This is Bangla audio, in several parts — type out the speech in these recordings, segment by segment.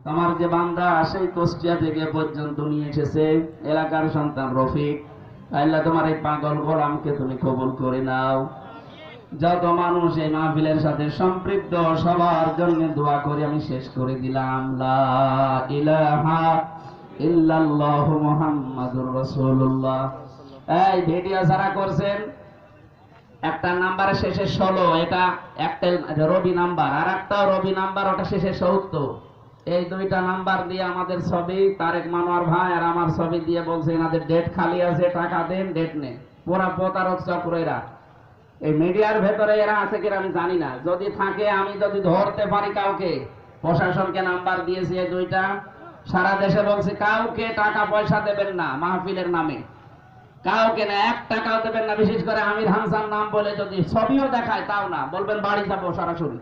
তোমার যে বান্দা সেই কুষ্টিয়া থেকে পর্যন্ত নিয়ে এসেছে এলাকার সন্তান রফিক, আল্লাহ তোমার এই পাগল গোলামকে তুমি কবুল করে নাও। যত মানুষ এই মাহফিলের সাথে সম্পৃক্ত সবার জন্য দোয়া করে আমি শেষ করে দিলাম। লা ইলাহা ইল্লাল্লাহ মুহাম্মাদুর রাসূলুল্লাহ। এই ভিডিও যারা করছেন, একটা নাম্বারের শেষে 16, এটা একটা রবি নাম্বার, আর একটা রবি নাম্বার, ওটা শেষে 70। এই দুইটা নাম্বার দিয়ে আমাদের ছবি, তারেক মানোয়ার ভাই আর আমার ছবি দিয়ে বলছে এনাদের ডেট খালি আছে, টাকা দেন, ডেট নেই। পুরা প্রতারক চক্র এরা। এই মিডিয়ার ভেতরে এরা আছে কিনা আমি জানি না, যদি থাকে আমি যদি ধরতে পারি কাউকে, প্রশাসনকে নাম্বার দিয়েছি এই দুইটা, সারা দেশে বলছে কাউকে টাকা পয়সা দেবেন না মাহফিলের নামে, কাউকে না, 1 টাকাও দেবেন না। বিশেষ করে আমির হামজার নাম বলে যদি ছবিও দেখায় তাও না, বলবেন বাড়ি যাবো সরাসরি।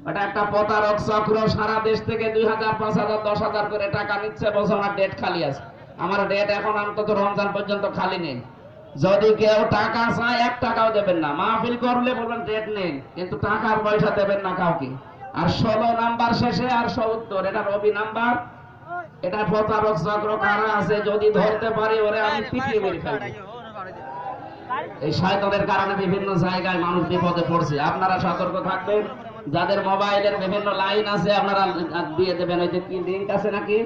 এটা একটা প্রতারক চক্র, সারা দেশ থেকে 2000, 5000, 10,000 করে টাকা নিচ্ছে, বলছে আমার ডেট খালি আছে। আমার ডেট এখন অন্তত রমজান পর্যন্ত খালি নেই। যদি কেউ টাকা চায় 1 টাকাও দেবেন না, মাহফিল করলে বলবেন ডেট নেই, কিন্তু টাকার পয়সা দেবেন না কাউকে। আর 16 নাম্বার শেষে আর 70, এটা রবি নাম্বার। এটা প্রতারক চক্র কারা আছে যদি ধরতে পারি ওরে আমি পিটিয়ে মেরে ফেলবো। এই শয়তানের কারণে বিভিন্ন জায়গায় মানুষ বিপদে পড়ছে, আপনারা সতর্ক থাকবেন। যাদের মোবাইলের বিভিন্ন লাইন আছে আপনারা দিয়ে দেবেন, ওই যে কি লিংক আছে নাকি,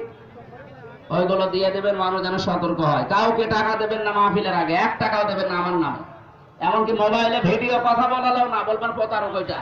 ওইগুলো দিয়ে দেবেন, মানুষ যেন সতর্ক হয়। কাউকে টাকা দেবেন না মাহফিলের আগে, 1 টাকাও দেবেন না আমার নামে। এমনকি মোবাইলে ভিডিও কথা বলালেও না, বলবেন প্রতারক ওইটা।